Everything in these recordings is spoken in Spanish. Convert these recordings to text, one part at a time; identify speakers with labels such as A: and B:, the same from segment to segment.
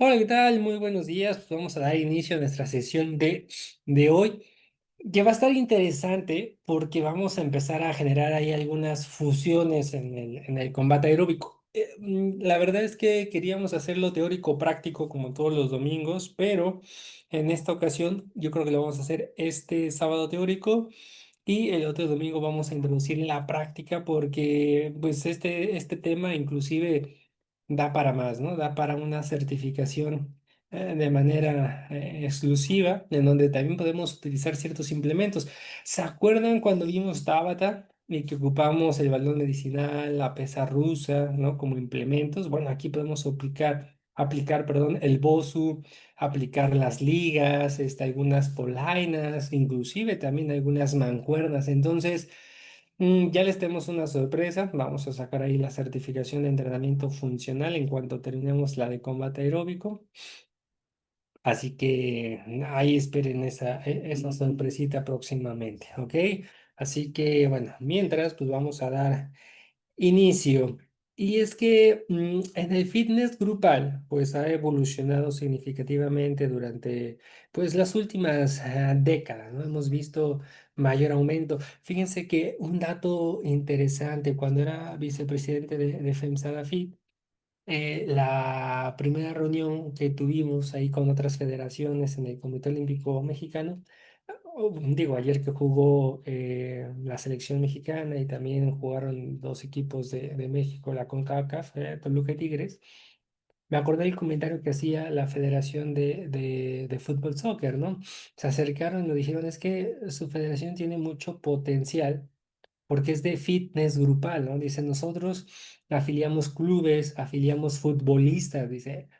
A: Hola, ¿qué tal? Muy buenos días. Pues vamos a dar inicio a nuestra sesión de hoy, que va a estar interesante porque vamos a empezar a generar ahí algunas fusiones en el combate aeróbico. La verdad es que queríamos hacerlo teórico práctico como todos los domingos, pero en esta ocasión yo creo que lo vamos a hacer este sábado teórico y el otro domingo vamos a introducir la práctica porque pues este tema inclusive da para más, ¿no? Da para una certificación de manera exclusiva, en donde también podemos utilizar ciertos implementos. ¿Se acuerdan cuando vimos Tabata y que ocupamos el balón medicinal, la pesa rusa, ¿no? Como implementos? Bueno, aquí podemos aplicar, perdón, el BOSU, aplicar las ligas, algunas polainas, inclusive también algunas mancuernas. Entonces, ya les tenemos una sorpresa. Vamos a sacar ahí la certificación de entrenamiento funcional en cuanto terminemos la de combate aeróbico. Así que ahí esperen esa sorpresita próximamente, ¿ok? Así que bueno, mientras pues vamos a dar inicio. Y es que en el fitness grupal, pues ha evolucionado significativamente durante, pues las últimas décadas, ¿no? Hemos visto mayor aumento. Fíjense que un dato interesante, cuando era vicepresidente de FEMSADA Fit, la primera reunión que tuvimos ahí con otras federaciones en el Comité Olímpico Mexicano, digo, ayer que jugó la selección mexicana y también jugaron dos equipos de México, la CONCACAF, Toluca y Tigres, me acordé del comentario que hacía la Federación de Fútbol Soccer, ¿no? Se acercaron y nos dijeron, es que su federación tiene mucho potencial porque es de fitness grupal, ¿no? Dice, nosotros afiliamos clubes, afiliamos futbolistas, dice,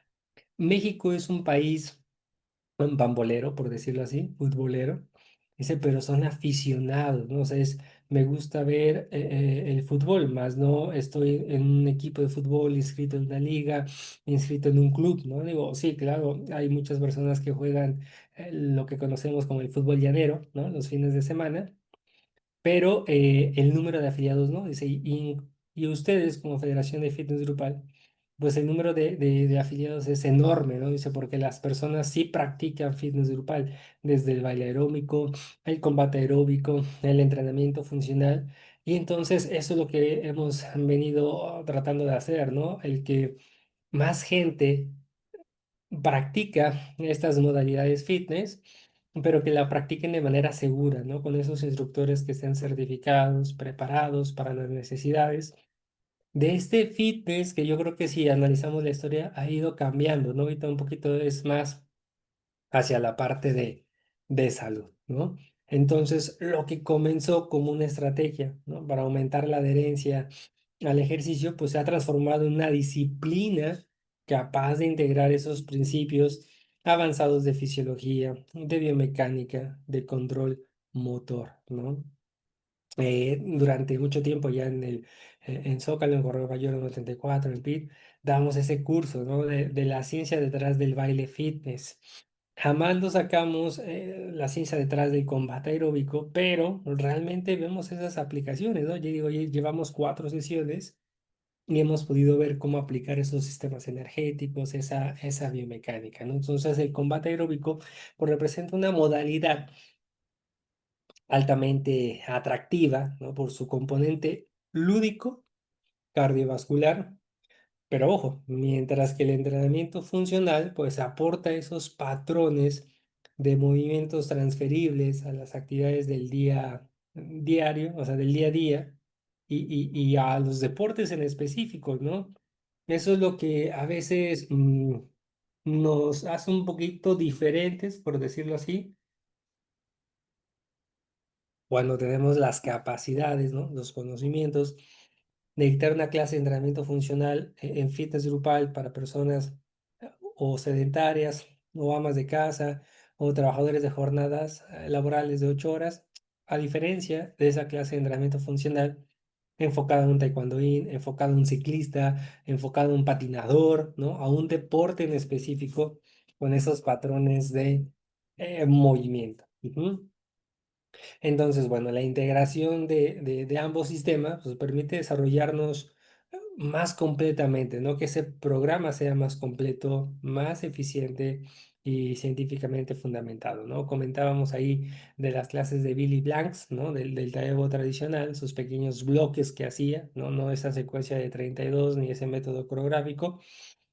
A: México es un país un pambolero, por decirlo así, futbolero. Dice, pero son aficionados, ¿no? O sea, me gusta ver el fútbol, más no estoy en un equipo de fútbol inscrito en una liga, inscrito en un club, ¿no? Digo, sí, claro, hay muchas personas que juegan lo que conocemos como el fútbol llanero, ¿no? Los fines de semana, pero el número de afiliados no. Dice, y ustedes como Federación de Fitness Grupal, pues el número de afiliados es enorme, ¿no? Dice, porque las personas sí practican fitness grupal, desde el baile aeróbico, el combate aeróbico, el entrenamiento funcional, y entonces eso es lo que hemos venido tratando de hacer, ¿no? El que más gente practica estas modalidades fitness, pero que la practiquen de manera segura, ¿no? Con esos instructores que estén certificados, preparados para las necesidades de este fitness, que yo creo que si analizamos la historia ha ido cambiando, ¿no? Ahorita un poquito es más hacia la parte de salud, ¿no? Entonces, lo que comenzó como una estrategia, ¿no? Para aumentar la adherencia al ejercicio, pues se ha transformado en una disciplina capaz de integrar esos principios avanzados de fisiología, de biomecánica, de control motor, ¿no? Durante mucho tiempo ya en Zócalo, en Correo Mayor 84, en PIT, damos ese curso, ¿no? De la ciencia detrás del baile fitness. Jamás lo sacamos la ciencia detrás del combate aeróbico, pero realmente vemos esas aplicaciones, ¿no? Yo digo, llevamos 4 sesiones y hemos podido ver cómo aplicar esos sistemas energéticos, esa biomecánica, ¿no? Entonces, el combate aeróbico pues, representa una modalidad altamente atractiva, ¿no? Por su componente lúdico, cardiovascular, pero ojo, mientras que el entrenamiento funcional pues aporta esos patrones de movimientos transferibles a las actividades del día diario, o sea, del día a día, y a los deportes en específico, ¿no? Eso es lo que a veces nos hace un poquito diferentes, por decirlo así, cuando tenemos las capacidades, ¿no? Los conocimientos de dictar una clase de entrenamiento funcional en fitness grupal para personas o sedentarias o amas de casa o trabajadores de jornadas laborales de 8 horas, a diferencia de esa clase de entrenamiento funcional enfocada en un taekwondoín, enfocada en un ciclista, enfocada en un patinador, ¿no? A un deporte en específico con esos patrones de movimiento. Ujú. Entonces, bueno, la integración de ambos sistemas pues, permite desarrollarnos más completamente, ¿no? Que ese programa sea más completo, más eficiente y científicamente fundamentado, ¿no? Comentábamos ahí de las clases de Billy Blanks, ¿no? Del taller tradicional, sus pequeños bloques que hacía, ¿no? No esa secuencia de 32 ni ese método coreográfico,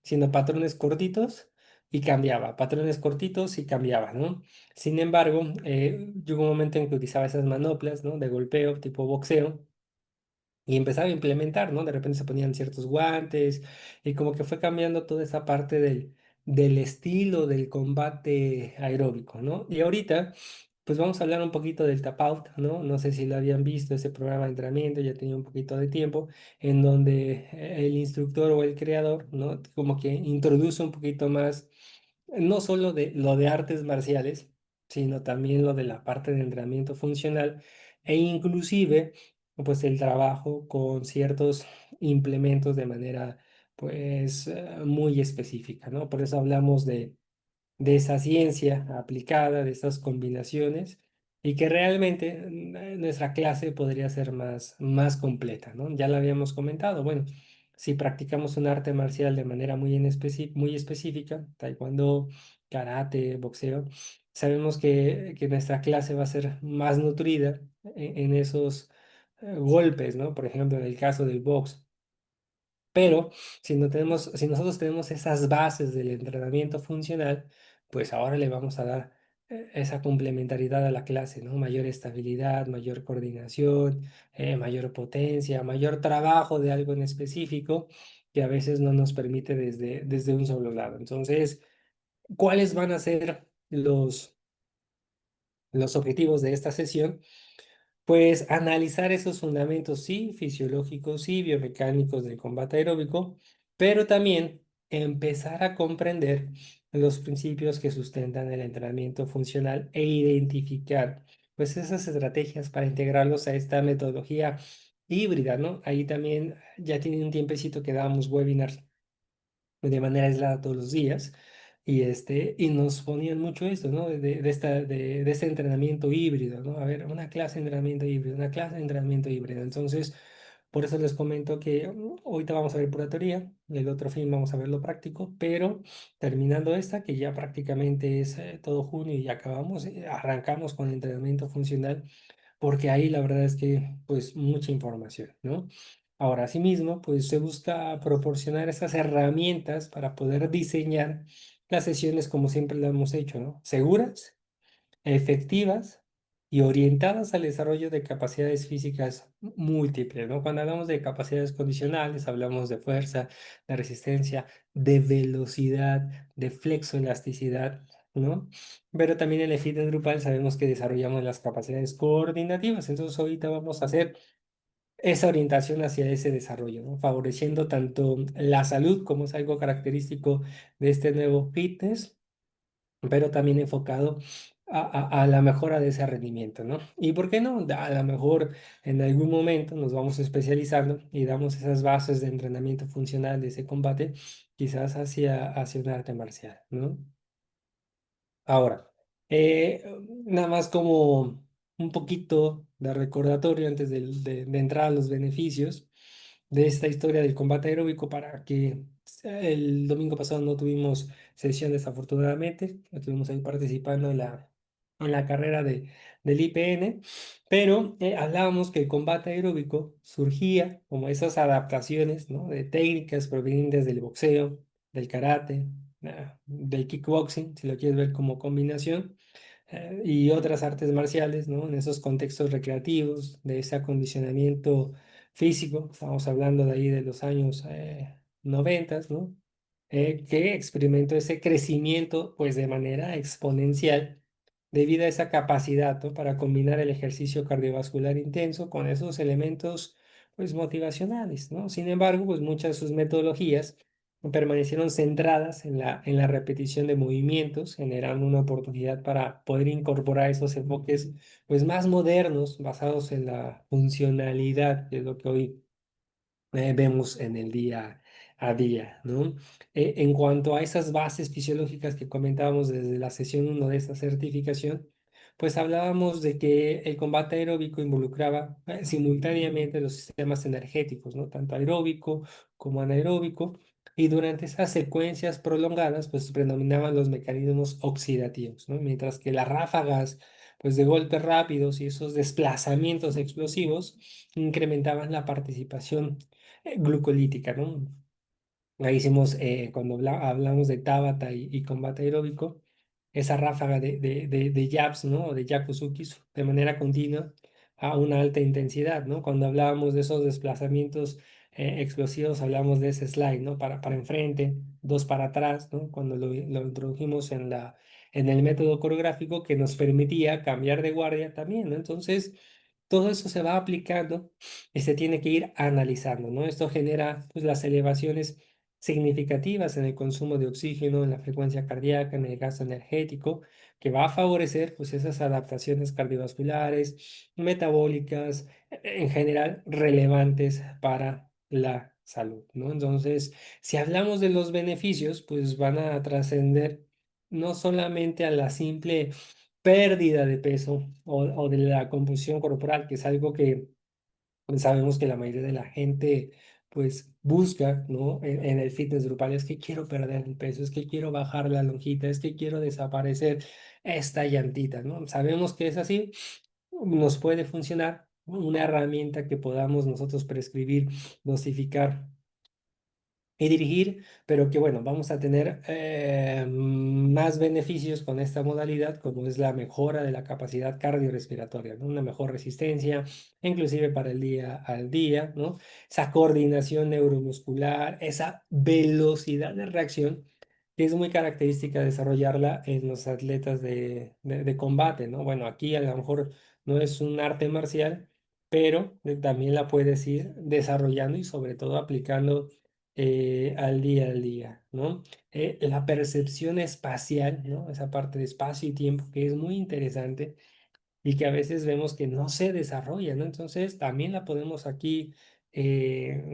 A: sino patrones cortitos y cambiaba, patrones cortitos y cambiaba, ¿no? Sin embargo, llegó un momento en que utilizaba esas manoplas, ¿no? De golpeo, tipo boxeo, y empezaba a implementar, ¿no? De repente se ponían ciertos guantes y como que fue cambiando toda esa parte del estilo del combate aeróbico, ¿no? Y ahorita, pues vamos a hablar un poquito del tap out, ¿no? No sé si lo habían visto, ese programa de entrenamiento, ya tenía un poquito de tiempo, en donde el instructor o el creador, ¿no? Como que introduce un poquito más, no solo de lo de artes marciales, sino también lo de la parte de entrenamiento funcional e inclusive pues el trabajo con ciertos implementos de manera pues muy específica, ¿no? Por eso hablamos de esa ciencia aplicada, de esas combinaciones, y que realmente nuestra clase podría ser más completa, ¿no? Ya lo habíamos comentado, bueno, si practicamos un arte marcial de manera muy específica, taekwondo, karate, boxeo, sabemos que nuestra clase va a ser más nutrida en esos golpes, ¿no? Por ejemplo, en el caso del box. Pero si no tenemos, si nosotros tenemos esas bases del entrenamiento funcional, pues ahora le vamos a dar esa complementariedad a la clase, ¿no? Mayor estabilidad, mayor coordinación, mayor potencia, mayor trabajo de algo en específico que a veces no nos permite desde un solo lado. Entonces, ¿cuáles van a ser los objetivos de esta sesión? Pues analizar esos fundamentos, sí, fisiológicos, sí, biomecánicos del combate aeróbico, pero también empezar a comprender los principios que sustentan el entrenamiento funcional e identificar, pues, esas estrategias para integrarlos a esta metodología híbrida, ¿no? Ahí también ya tiene un tiempecito que dábamos webinars de manera aislada todos los días. Y nos ponían mucho esto, ¿no? De este entrenamiento híbrido, ¿no? A ver, una clase de entrenamiento híbrido, una clase de entrenamiento híbrido. Entonces, por eso les comento que ahorita vamos a ver pura teoría, el otro fin vamos a ver lo práctico, pero terminando esta, que ya prácticamente es todo junio y ya acabamos, arrancamos con entrenamiento funcional porque ahí la verdad es que, pues, mucha información, ¿no? Ahora, asimismo, pues se busca proporcionar esas herramientas para poder diseñar las sesiones como siempre lo hemos hecho, ¿no? Seguras, efectivas y orientadas al desarrollo de capacidades físicas múltiples, ¿no? Cuando hablamos de capacidades condicionales, hablamos de fuerza, de resistencia, de velocidad, de flexoelasticidad, ¿no? Pero también en el fitness grupal sabemos que desarrollamos las capacidades coordinativas, entonces ahorita vamos a hacer esa orientación hacia ese desarrollo, ¿no? Favoreciendo tanto la salud, como es algo característico de este nuevo fitness, pero también enfocado a la mejora de ese rendimiento, ¿no? Y por qué no, a lo mejor en algún momento nos vamos especializando y damos esas bases de entrenamiento funcional de ese combate, quizás hacia un arte marcial, ¿no? Ahora, nada más como un poquito de recordatorio antes de entrar a los beneficios de esta historia del combate aeróbico para que el domingo pasado no tuvimos sesión desafortunadamente, estuvimos ahí participando en la carrera del IPN, pero hablábamos que el combate aeróbico surgía como esas adaptaciones, ¿no? De técnicas provenientes del boxeo, del karate, del kickboxing, si lo quieres ver como combinación, y otras artes marciales, ¿no? En esos contextos recreativos, de ese acondicionamiento físico, estamos hablando de ahí de los años 90, ¿no? Que experimentó ese crecimiento, pues de manera exponencial, debido a esa capacidad, ¿no? Para combinar el ejercicio cardiovascular intenso con esos elementos, pues motivacionales, ¿no? Sin embargo, pues muchas de sus metodologías permanecieron centradas en la repetición de movimientos, generando una oportunidad para poder incorporar esos enfoques pues más modernos, basados en la funcionalidad, que es lo que hoy vemos en el día a día, ¿no? En cuanto a esas bases fisiológicas que comentábamos desde la sesión uno de esta certificación, pues hablábamos de que el combate aeróbico involucraba simultáneamente los sistemas energéticos, ¿no? Tanto aeróbico como anaeróbico, y durante esas secuencias prolongadas, pues predominaban los mecanismos oxidativos, ¿no? Mientras que las ráfagas, pues de golpes rápidos y esos desplazamientos explosivos incrementaban la participación glucolítica, ¿no? Ahí hicimos, cuando hablamos de Tabata y combate aeróbico, esa ráfaga de jabs, ¿no? O de yakusukis de manera continua a una alta intensidad, ¿no? Cuando hablábamos de esos desplazamientos explosivos, hablamos de ese slide, ¿no? Para enfrente, dos para atrás, ¿no? Cuando lo introdujimos en el método coreográfico que nos permitía cambiar de guardia también, ¿no? Entonces, todo eso se va aplicando y se tiene que ir analizando, ¿no? Esto genera, pues, las elevaciones significativas en el consumo de oxígeno, en la frecuencia cardíaca, en el gasto energético, que va a favorecer pues esas adaptaciones cardiovasculares, metabólicas, en general relevantes para la salud, ¿no? Entonces, si hablamos de los beneficios, pues van a trascender no solamente a la simple pérdida de peso o de la composición corporal, que es algo que sabemos que la mayoría de la gente pues busca, ¿no? En el fitness grupal es que quiero perder el peso, es que quiero bajar la lonjita, es que quiero desaparecer esta llantita, ¿no? Sabemos que es así, nos puede funcionar una herramienta que podamos nosotros prescribir, dosificar y dirigir, pero que bueno, vamos a tener más beneficios con esta modalidad, como es la mejora de la capacidad cardiorrespiratoria, ¿no? Una mejor resistencia, inclusive para el día al día, ¿no? Esa coordinación neuromuscular, esa velocidad de reacción, que es muy característica desarrollarla en los atletas de combate, ¿no? Bueno, aquí a lo mejor no es un arte marcial, pero también la puedes ir desarrollando y sobre todo aplicando al día, ¿no? La percepción espacial, ¿no? Esa parte de espacio y tiempo que es muy interesante y que a veces vemos que no se desarrolla, ¿no? Entonces también la podemos aquí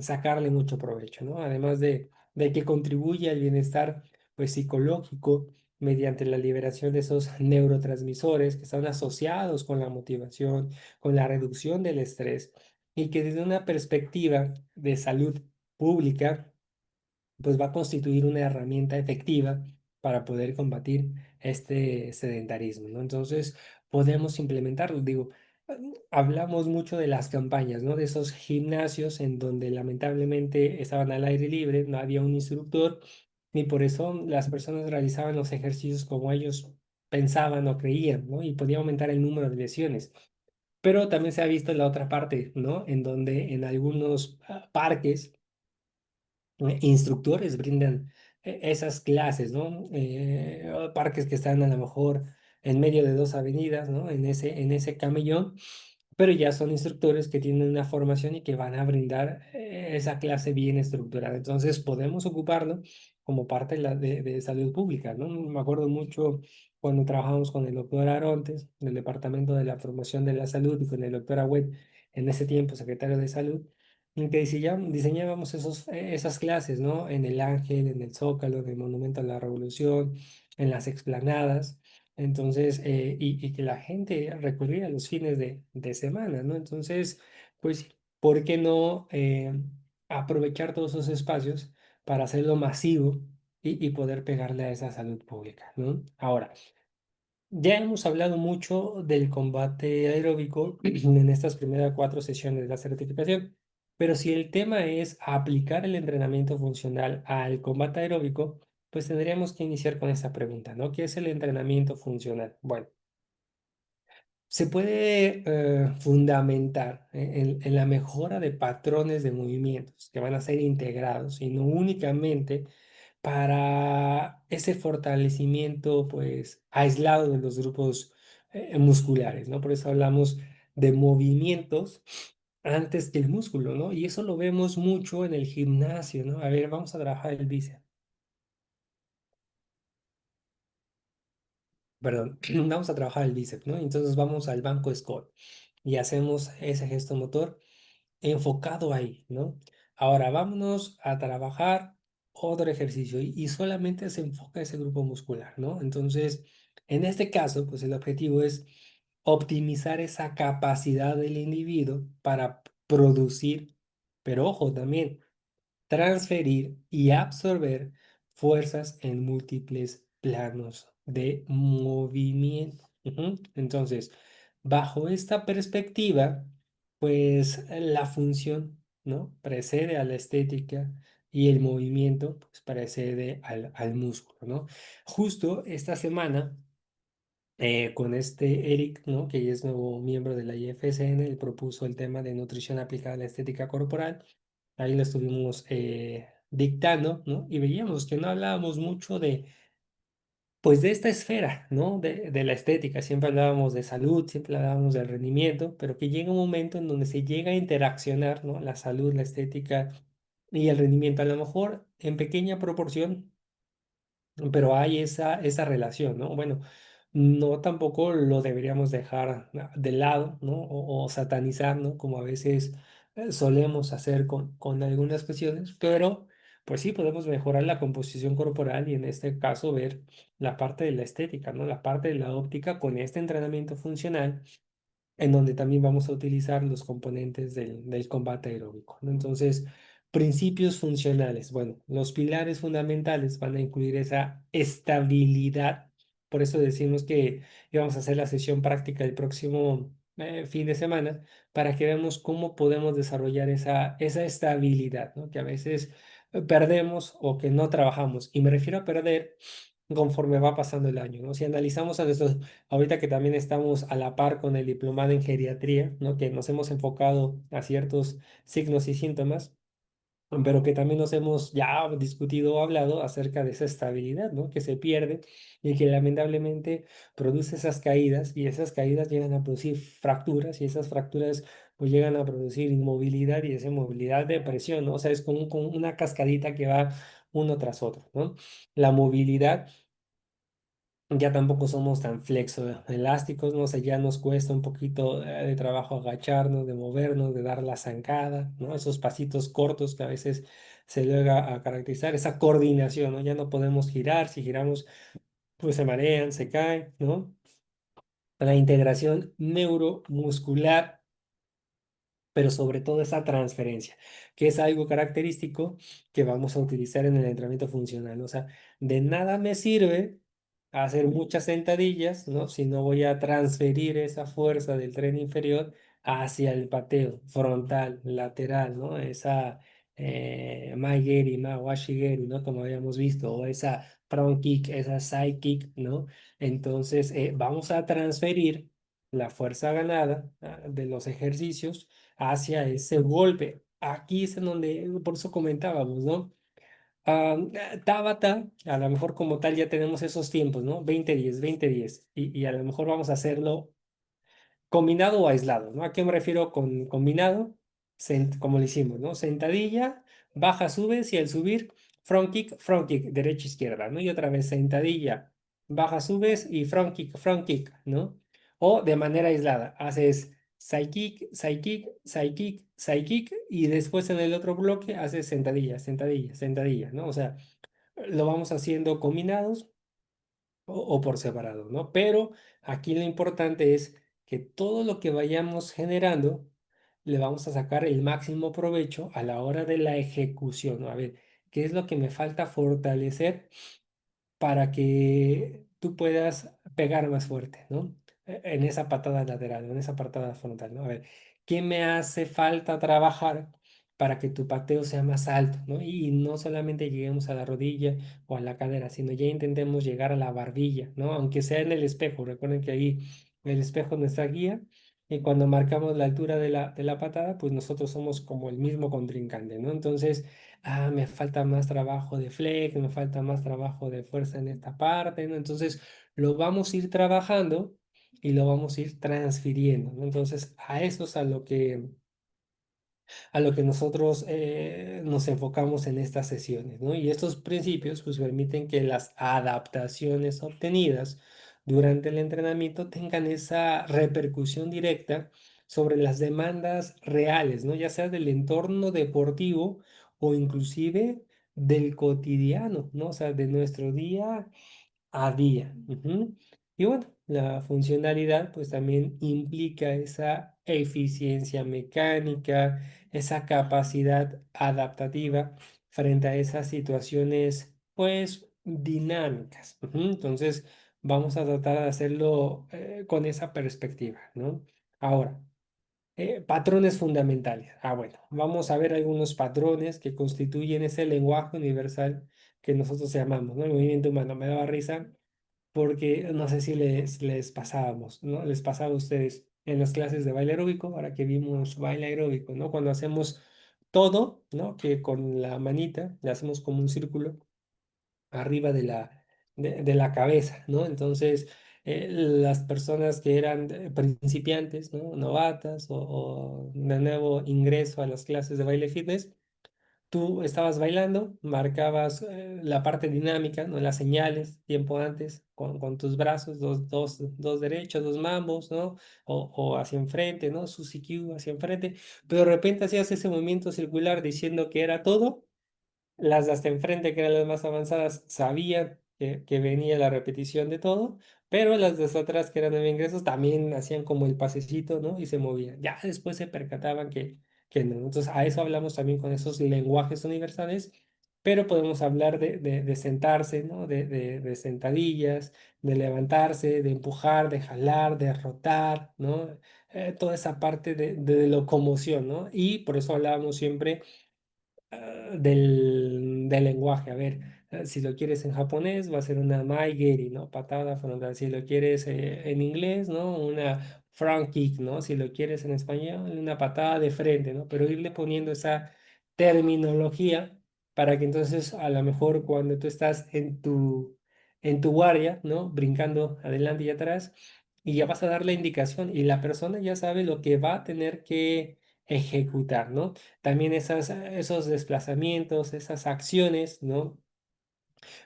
A: sacarle mucho provecho, ¿no? Además de que contribuye al bienestar, pues, psicológico mediante la liberación de esos neurotransmisores que están asociados con la motivación, con la reducción del estrés y que desde una perspectiva de salud pública, pues va a constituir una herramienta efectiva para poder combatir este sedentarismo, ¿no? Entonces, podemos implementarlo. Digo, hablamos mucho de las campañas, ¿no? De esos gimnasios en donde lamentablemente estaban al aire libre, no había un instructor, y por eso las personas realizaban los ejercicios como ellos pensaban o creían, ¿no? Y podía aumentar el número de lesiones. Pero también se ha visto la otra parte, ¿no? En donde en algunos parques instructores brindan esas clases, ¿no? Parques que están a lo mejor en medio de dos avenidas, ¿no? En ese camellón, pero ya son instructores que tienen una formación y que van a brindar esa clase bien estructurada. Entonces, podemos ocuparlo como parte de salud pública, ¿no? Me acuerdo mucho cuando trabajamos con el doctor Arontes, del Departamento de la Promoción de la Salud, y con el doctor Agüed, en ese tiempo secretario de Salud, en que diseñábamos esas clases, ¿no? En el Ángel, en el Zócalo, en el Monumento a la Revolución, en las explanadas. Entonces, y que la gente recurría a los fines de semana, ¿no? Entonces, pues, ¿por qué no aprovechar todos esos espacios para hacerlo masivo y poder pegarle a esa salud pública, ¿no? Ahora, ya hemos hablado mucho del combate aeróbico en estas primeras 4 sesiones de la certificación, pero si el tema es aplicar el entrenamiento funcional al combate aeróbico, pues tendríamos que iniciar con esta pregunta, ¿no? ¿Qué es el entrenamiento funcional? Bueno, se puede fundamentar en la mejora de patrones de movimientos que van a ser integrados y no únicamente para ese fortalecimiento, pues, aislado de los grupos musculares, ¿no? Por eso hablamos de movimientos antes que el músculo, ¿no? Y eso lo vemos mucho en el gimnasio, ¿no? A ver, vamos a trabajar el bíceps, perdón, vamos a trabajar el bíceps, ¿no? Entonces vamos al banco Scott y hacemos ese gesto motor enfocado ahí, ¿no? Ahora vámonos a trabajar otro ejercicio y solamente se enfoca ese grupo muscular, ¿no? Entonces, en este caso, pues el objetivo es optimizar esa capacidad del individuo para producir, pero ojo también, transferir y absorber fuerzas en múltiples planos de movimiento. Ujú. Entonces, bajo esta perspectiva, pues la función, ¿no? Precede a la estética y el movimiento, pues precede al músculo, ¿no? Justo esta semana con este Eric, ¿no? Que ya es nuevo miembro de la IFSN, él propuso el tema de nutrición aplicada a la estética corporal. Ahí lo estuvimos dictando, ¿no? Y veíamos que no hablábamos mucho de, pues, de esta esfera, ¿no? De la estética. Siempre hablábamos de salud, siempre hablábamos del rendimiento, pero que llega un momento en donde se llega a interaccionar, ¿no? La salud, la estética y el rendimiento, a lo mejor en pequeña proporción, pero hay esa relación, ¿no? Bueno, no tampoco lo deberíamos dejar de lado, ¿no? O satanizar, ¿no? Como a veces solemos hacer con algunas cuestiones, pero pues sí podemos mejorar la composición corporal y en este caso ver la parte de la estética, ¿no? La parte de la óptica con este entrenamiento funcional en donde también vamos a utilizar los componentes del combate aeróbico, ¿no? Entonces, principios funcionales. Bueno, los pilares fundamentales van a incluir esa estabilidad. Por eso decimos que íbamos a hacer la sesión práctica el próximo fin de semana para que veamos cómo podemos desarrollar esa estabilidad, ¿no? Que a veces perdemos o que no trabajamos. Y me refiero a perder conforme va pasando el año, ¿no? Si analizamos a nuestros, ahorita que también estamos a la par con el diplomado en geriatría, ¿no? Que nos hemos enfocado a ciertos signos y síntomas, pero que también nos hemos ya discutido o hablado acerca de esa estabilidad, ¿no? Que se pierde y que lamentablemente produce esas caídas y esas caídas llegan a producir fracturas y esas fracturas pues llegan a producir inmovilidad y esa inmovilidad de presión, ¿no? O sea, es como una cascadita que va uno tras otro, ¿no? La movilidad ya tampoco somos tan flexoelásticos, no sé, ya nos cuesta un poquito de trabajo agacharnos, de movernos, de dar la zancada, ¿no? Esos pasitos cortos que a veces se llega a caracterizar, esa coordinación, ¿no? Ya no podemos girar, si giramos, pues se marean, se caen, ¿no? La integración neuromuscular, pero sobre todo esa transferencia, que es algo característico que vamos a utilizar en el entrenamiento funcional. O sea, de nada me sirve hacer muchas sentadillas, ¿no? Si no voy a transferir esa fuerza del tren inferior hacia el pateo frontal, lateral, ¿no? Esa Maigeri, Mawashigeri, ¿no? Como habíamos visto, o esa front kick, esa side kick, ¿no? Entonces, vamos a transferir la fuerza ganada de los ejercicios hacia ese golpe. Aquí es en donde, por eso comentábamos, ¿no? Tabata, a lo mejor como tal ya tenemos esos tiempos, ¿no? 20-10, 20-10. Y a lo mejor vamos a hacerlo combinado o aislado, ¿no? ¿A qué me refiero con combinado? Como lo hicimos, ¿no? Sentadilla, baja, subes y al subir, front kick, derecha, izquierda, ¿no? Y otra vez sentadilla, baja, subes y front kick, ¿no? O de manera aislada, haces side kick, side kick, side kick, side kick y después en el otro bloque haces sentadilla, sentadilla, sentadilla, ¿no? O sea, lo vamos haciendo combinados o por separado, ¿no? Pero aquí lo importante es que todo lo que vayamos generando le vamos a sacar el máximo provecho a la hora de la ejecución, ¿no? A ver, ¿qué es lo que me falta fortalecer para que tú puedas pegar más fuerte, ¿no? En esa patada lateral, en esa patada frontal, ¿no? A ver, ¿qué me hace falta trabajar para que tu pateo sea más alto, ¿no? Y no solamente lleguemos a la rodilla o a la cadera, sino ya intentemos llegar a la barbilla, ¿no? Aunque sea en el espejo. Recuerden que ahí el espejo es nuestra guía y cuando marcamos la altura de la patada, pues nosotros somos como el mismo contrincante, ¿no? Entonces, me falta más trabajo de flex, me falta más trabajo de fuerza en esta parte, ¿no? Entonces, lo vamos a ir trabajando y lo vamos a ir transfiriendo, ¿no? Entonces, a eso es a lo que nosotros nos enfocamos en estas sesiones, ¿no? Y estos principios pues permiten que las adaptaciones obtenidas durante el entrenamiento tengan esa repercusión directa sobre las demandas reales, ¿no? Ya sea del entorno deportivo o inclusive del cotidiano, ¿no? O sea, de nuestro día a día. Ujú. Y bueno, la funcionalidad pues también implica esa eficiencia mecánica, esa capacidad adaptativa frente a esas situaciones pues dinámicas. Ujú. Entonces vamos a tratar de hacerlo con esa perspectiva, ¿no? Ahora. Patrones fundamentales. Bueno, vamos a ver algunos patrones que constituyen ese lenguaje universal que nosotros llamamos, ¿no? El movimiento humano. Me daba risa porque no sé si les pasábamos, ¿no? Les pasaba a ustedes en las clases de baile aeróbico, ahora que vimos baile aeróbico, ¿no? Cuando hacemos todo, ¿no? Que con la manita le hacemos como un círculo arriba de la cabeza, ¿no? Entonces, las personas que eran principiantes, ¿no? Novatas o de nuevo ingreso a las clases de baile fitness, tú estabas bailando, marcabas la parte dinámica, ¿no? Las señales tiempo antes con tus brazos, dos derechos, dos mambos, ¿no? O hacia enfrente, ¿no? Suzy Q hacia enfrente, pero de repente hacías ese movimiento circular diciendo que era todo. Las de hasta enfrente, que eran las más avanzadas, sabían que venía la repetición de todo, pero las de hasta atrás, que eran de ingresos, también hacían como el pasecito, ¿no? Y se movían. Ya después se percataban que no. Entonces, a eso hablamos también con esos lenguajes universales, pero podemos hablar de sentarse, ¿no? De sentadillas, de levantarse, de empujar, de jalar, de rotar, ¿no? Toda esa parte de locomoción, ¿no? Y por eso hablábamos siempre del lenguaje. A ver, si lo quieres en japonés, va a ser una maigeri, ¿no? Patada frontal. Si lo quieres en inglés, ¿no? Una front kick, ¿no? Si lo quieres en español, una patada de frente, ¿no? Pero irle poniendo esa terminología para que entonces a lo mejor cuando tú estás en tu guardia, ¿no? Brincando adelante y atrás, y ya vas a dar la indicación y la persona ya sabe lo que va a tener que ejecutar, ¿no? También esos desplazamientos, esas acciones, ¿no?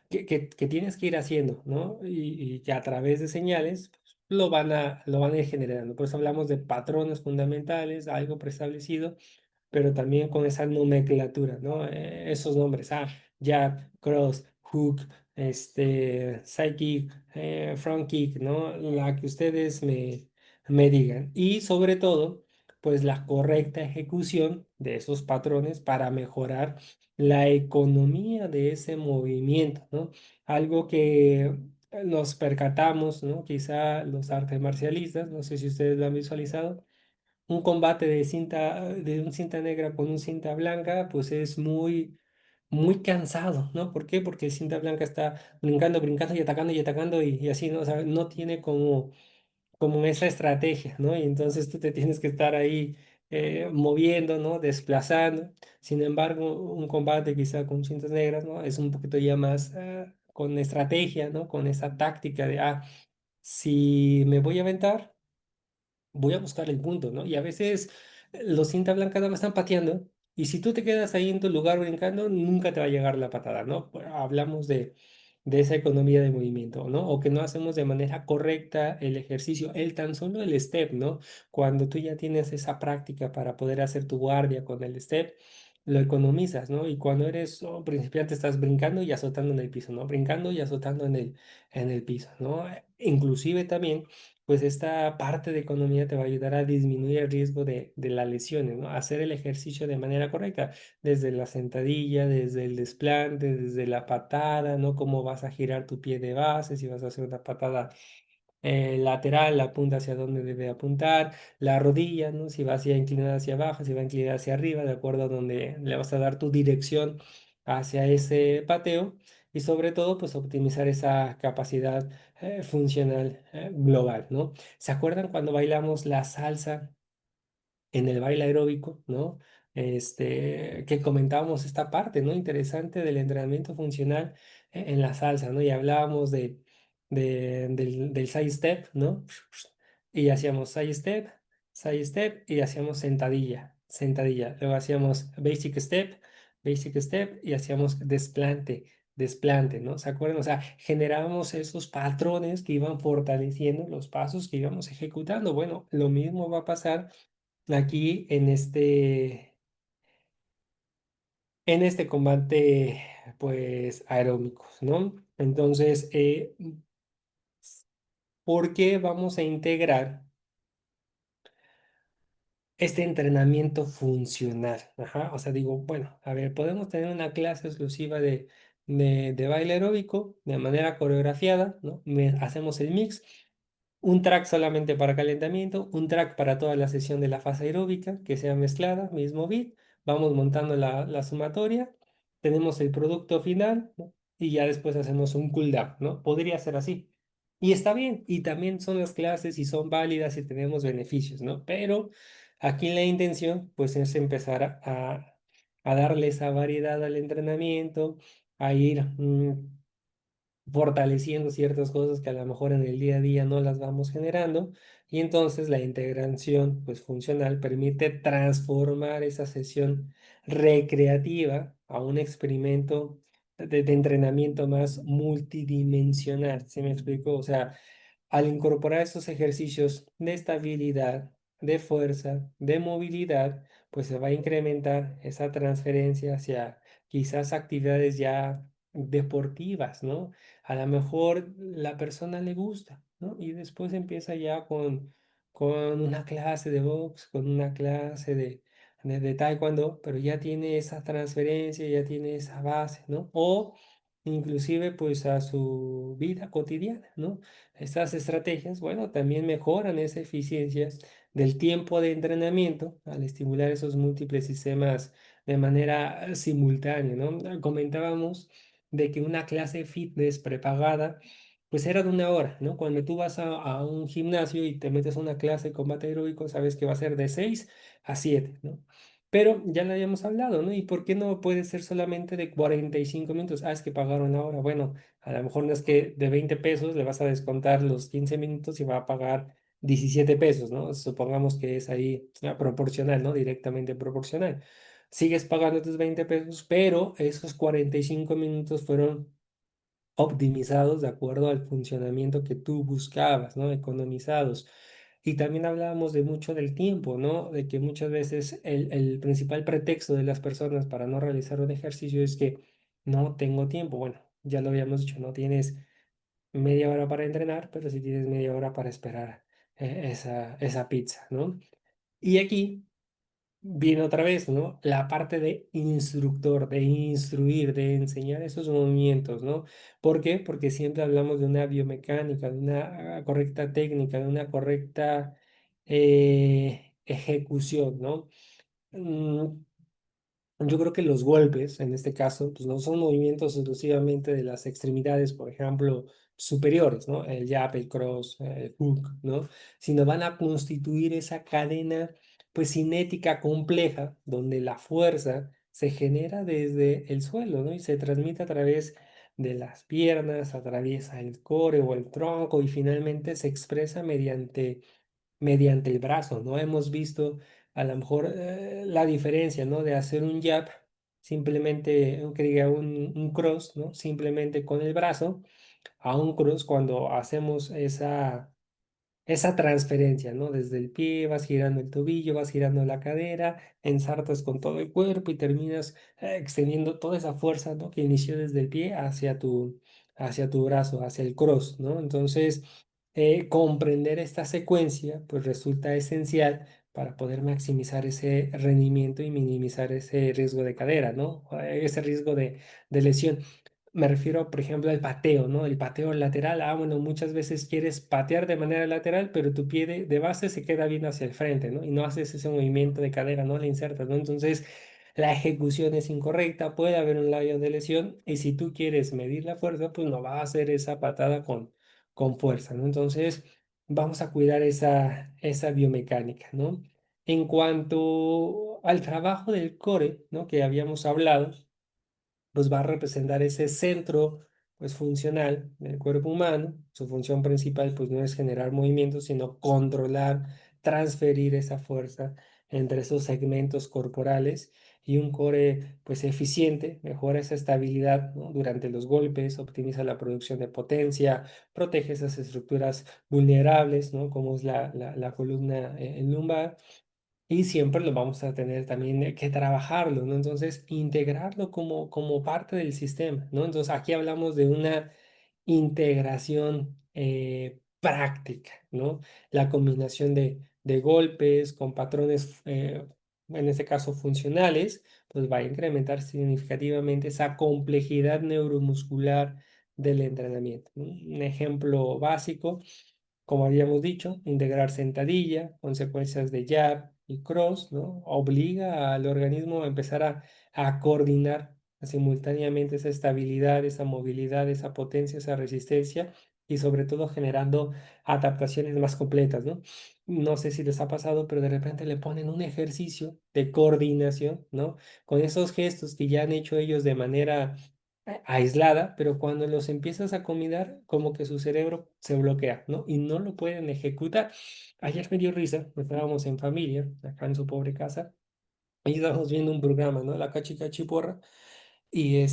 A: Que tienes que ir haciendo, ¿no? Y que a través de señales pues, lo van a ir generando. Por eso hablamos de patrones fundamentales, algo preestablecido, pero también con esa nomenclatura, ¿no? Esos nombres, jab, cross, hook, side kick, front kick, ¿no? La que ustedes me digan. Y sobre todo, pues la correcta ejecución de esos patrones para mejorar la economía de ese movimiento, ¿no? Algo que nos percatamos, ¿no? Quizá los artes marcialistas, no sé si ustedes lo han visualizado, un combate de un cinta negra con un cinta blanca, pues es muy cansado, ¿no? ¿Por qué? Porque el cinta blanca está brincando, brincando y atacando y así, ¿no? O sea, no tiene como esa estrategia, ¿no? Y entonces tú te tienes que estar ahí moviendo, ¿no? Desplazando. Sin embargo, un combate quizá con cintas negras, ¿no? Es un poquito ya más con estrategia, ¿no? Con esa táctica de, si me voy a aventar voy a buscar el punto, ¿no? Y a veces los cinta blanca no lo están pateando y si tú te quedas ahí en tu lugar brincando, nunca te va a llegar la patada, ¿no? Hablamos de esa economía de movimiento, ¿no? O que no hacemos de manera correcta el ejercicio, el tan solo el step, ¿no? Cuando tú ya tienes esa práctica para poder hacer tu guardia con el step, lo economizas, ¿no? Y cuando eres principiante estás brincando y azotando en el piso, ¿no? Brincando y azotando en el piso, ¿no? Inclusive también pues esta parte de economía te va a ayudar a disminuir el riesgo de las lesiones, ¿no? Hacer el ejercicio de manera correcta, desde la sentadilla, desde el desplante, desde la patada, ¿no? Cómo vas a girar tu pie de base, si vas a hacer una patada lateral, la punta hacia dónde debe apuntar, la rodilla, ¿no? Si va hacia inclinada hacia abajo, si va inclinada hacia arriba, de acuerdo a donde le vas a dar tu dirección hacia ese pateo y sobre todo, pues optimizar esa capacidad funcional global, ¿no? ¿Se acuerdan cuando bailamos la salsa en el baile aeróbico, ¿no? Que comentábamos esta parte, ¿no? Interesante del entrenamiento funcional en la salsa, ¿no? Y hablábamos del side step, ¿no? Y hacíamos side step y hacíamos sentadilla, sentadilla. Luego hacíamos basic step y hacíamos desplante, desplante, ¿no? ¿Se acuerdan? O sea, generábamos esos patrones que iban fortaleciendo los pasos que íbamos ejecutando. Bueno, lo mismo va a pasar aquí en este combate, pues, aeróbicos, ¿no? Entonces, porque vamos a integrar este entrenamiento funcional. Ajá. O sea, digo, bueno, a ver, podemos tener una clase exclusiva de baile aeróbico de manera coreografiada, ¿no? Hacemos el mix, un track solamente para calentamiento, un track para toda la sesión de la fase aeróbica, que sea mezclada, mismo beat, vamos montando la sumatoria, tenemos el producto final, ¿no? Y ya después hacemos un cool down, ¿no? Podría ser así. Y está bien, y también son las clases y son válidas y tenemos beneficios, ¿no? Pero aquí la intención, pues, es empezar a darle esa variedad al entrenamiento, a ir fortaleciendo ciertas cosas que a lo mejor en el día a día no las vamos generando, y entonces la integración pues funcional permite transformar esa sesión recreativa a un experimento de entrenamiento más multidimensional. ¿Sí me explico? O sea, al incorporar estos ejercicios de estabilidad, de fuerza, de movilidad, pues se va a incrementar esa transferencia hacia quizás actividades ya deportivas, ¿no? A lo mejor la persona le gusta, ¿no? Y después empieza ya con una clase de box, con una clase de taekwondo, pero ya tiene esa transferencia, ya tiene esa base, ¿no? O inclusive pues a su vida cotidiana, ¿no? Estas estrategias, bueno, también mejoran esa eficiencia del tiempo de entrenamiento al estimular esos múltiples sistemas de manera simultánea, ¿no? Comentábamos de que una clase fitness prepagada, pues era de una hora, ¿no? Cuando tú vas a un gimnasio y te metes a una clase de combate aeróbico, sabes que va a ser de 6 a 7, ¿no? Pero ya lo habíamos hablado, ¿no? ¿Y por qué no puede ser solamente de 45 minutos? Ah, es que pagaron la hora. Bueno, a lo mejor no es que de 20 pesos le vas a descontar los 15 minutos y va a pagar 17 pesos, ¿no? Supongamos que es ahí proporcional, ¿no? Directamente proporcional. Sigues pagando tus 20 pesos, pero esos 45 minutos fueron optimizados de acuerdo al funcionamiento que tú buscabas, ¿no? Economizados. Y también hablábamos de mucho del tiempo, ¿no? De que muchas veces el principal pretexto de las personas para no realizar un ejercicio es que no tengo tiempo. Bueno, ya lo habíamos dicho, no tienes media hora para entrenar, pero sí tienes media hora para esperar esa pizza, ¿no? Y aquí viene otra vez, ¿no? La parte de instructor, de instruir, de enseñar esos movimientos, ¿no? ¿Por qué? Porque siempre hablamos de una biomecánica, de una correcta técnica, de una correcta ejecución, ¿no? Mm, yo creo que los golpes, en este caso, pues no son movimientos exclusivamente de las extremidades, por ejemplo, superiores, ¿no? El jab, el cross, el hook, ¿no? Sino van a constituir esa cadena, pues, cinética compleja, donde la fuerza se genera desde el suelo, ¿no? Y se transmite a través de las piernas, atraviesa el core o el tronco y finalmente se expresa mediante el brazo, ¿no? Hemos visto a lo mejor la diferencia, ¿no? De hacer un jab, simplemente, que diga un cross, ¿no? Simplemente con el brazo, a un cross cuando hacemos esa transferencia, ¿no? Desde el pie vas girando el tobillo, vas girando la cadera, ensartas con todo el cuerpo y terminas extendiendo toda esa fuerza, ¿no? Que inició desde el pie hacia tu brazo, hacia el cross, ¿no? Entonces, comprender esta secuencia, pues resulta esencial para poder maximizar ese rendimiento y minimizar ese riesgo de cadera, ¿no? Ese riesgo de lesión. Me refiero, por ejemplo, al pateo, ¿no? El pateo lateral. Ah, bueno, muchas veces quieres patear de manera lateral, pero tu pie de base se queda bien hacia el frente, ¿no? Y no haces ese movimiento de cadera, no le insertas, ¿no? Entonces, la ejecución es incorrecta, puede haber un labio de lesión, y si tú quieres medir la fuerza, pues no va a hacer esa patada con fuerza, ¿no? Entonces, vamos a cuidar esa biomecánica, ¿no? En cuanto al trabajo del core, ¿no? Que habíamos hablado, pues va a representar ese centro pues funcional del cuerpo humano. Su función principal pues no es generar movimientos, sino controlar, transferir esa fuerza entre esos segmentos corporales, y un core pues eficiente mejora esa estabilidad, ¿no? Durante los golpes, optimiza la producción de potencia, protege esas estructuras vulnerables, ¿no? Como es la columna lumbar, y siempre lo vamos a tener también que trabajarlo, ¿no? Entonces, integrarlo como parte del sistema, ¿no? Entonces, aquí hablamos de una integración práctica, ¿no? La combinación de golpes con patrones, en este caso funcionales, pues va a incrementar significativamente esa complejidad neuromuscular del entrenamiento, ¿no? Un ejemplo básico, como habíamos dicho, integrar sentadilla, consecuencias de jab y cross, ¿no? Obliga al organismo a empezar a coordinar simultáneamente esa estabilidad, esa movilidad, esa potencia, esa resistencia y sobre todo generando adaptaciones más completas, ¿no? No sé si les ha pasado, pero de repente le ponen un ejercicio de coordinación, ¿no? Con esos gestos que ya han hecho ellos de manera aislada, pero cuando los empiezas a combinar, como que su cerebro se bloquea, ¿no? Y no lo pueden ejecutar. Ayer me dio risa, estábamos en familia, acá en su pobre casa, y estábamos viendo un programa, ¿no? La Cachi Cachiporra, y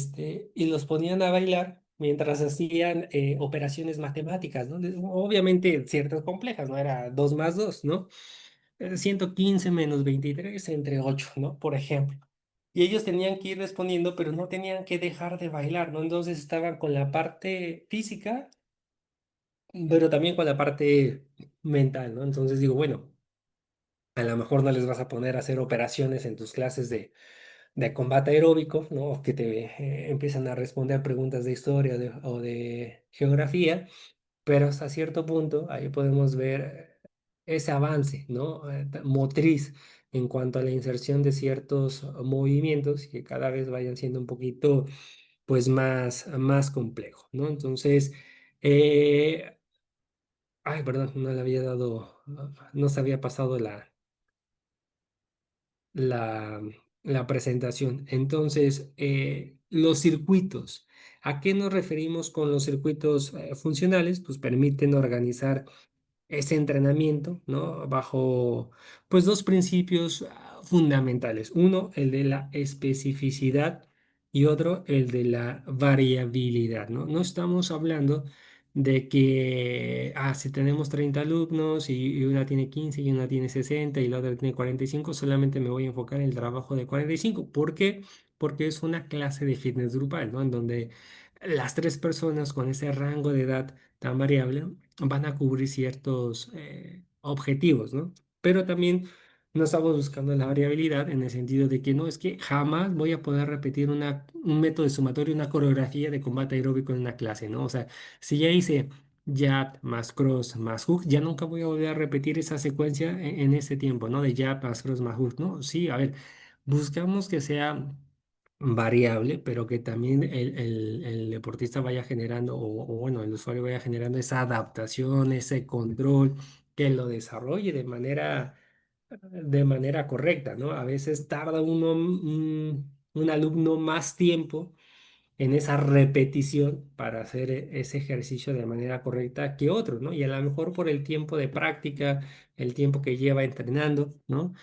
A: los ponían a bailar mientras hacían operaciones matemáticas, ¿no? Obviamente ciertas complejas, ¿no? Era 2 más 2, ¿no? 115 menos 23 entre 8, ¿no? Por ejemplo. Y ellos tenían que ir respondiendo, pero no tenían que dejar de bailar, ¿no? Entonces estaban con la parte física, pero también con la parte mental, ¿no? Entonces digo, bueno, a lo mejor no les vas a poner a hacer operaciones en tus clases de combate aeróbico, ¿no? Que te empiezan a responder preguntas de historia o de geografía, pero hasta cierto punto ahí podemos ver ese avance, ¿no? Motriz en cuanto a la inserción de ciertos movimientos que cada vez vayan siendo un poquito, pues, más complejos, ¿no? Entonces, ay, perdón, no le había dado, no se había pasado la, la presentación. Entonces, los circuitos. ¿A qué nos referimos con los circuitos funcionales? Pues permiten organizar ese entrenamiento, ¿no? Bajo, pues, dos principios fundamentales. Uno, el de la especificidad y otro, el de la variabilidad, ¿no? No estamos hablando de que, si tenemos 30 alumnos y una tiene 15 y una tiene 60 y la otra tiene 45, solamente me voy a enfocar en el trabajo de 45. ¿Por qué? Porque es una clase de fitness grupal, ¿no? En donde las tres personas con ese rango de edad tan variable van a cubrir ciertos objetivos, ¿no? Pero también no estamos buscando la variabilidad en el sentido de que no es que jamás voy a poder repetir un método de sumatorio, una coreografía de combate aeróbico en una clase, ¿no? O sea, si ya hice jab más cross más hook, ya nunca voy a volver a repetir esa secuencia en ese tiempo, ¿no? De jab más cross más hook, ¿no? Sí, a ver, buscamos que sea variable, pero que también el deportista vaya generando, o bueno, el usuario vaya generando esa adaptación, ese control, que lo desarrolle de manera correcta, ¿no? A veces tarda un alumno más tiempo en esa repetición para hacer ese ejercicio de manera correcta que otros, ¿no? Y a lo mejor por el tiempo de práctica, el tiempo que lleva entrenando, ¿no?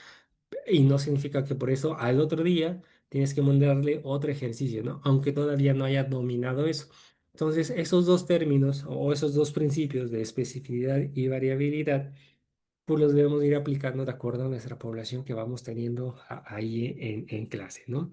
A: Y no significa que por eso al otro día tienes que mandarle otro ejercicio, ¿no? Aunque todavía no haya dominado eso. Entonces, esos dos términos o esos dos principios de especificidad y variabilidad, pues los debemos ir aplicando de acuerdo a nuestra población que vamos teniendo ahí en clase, ¿no?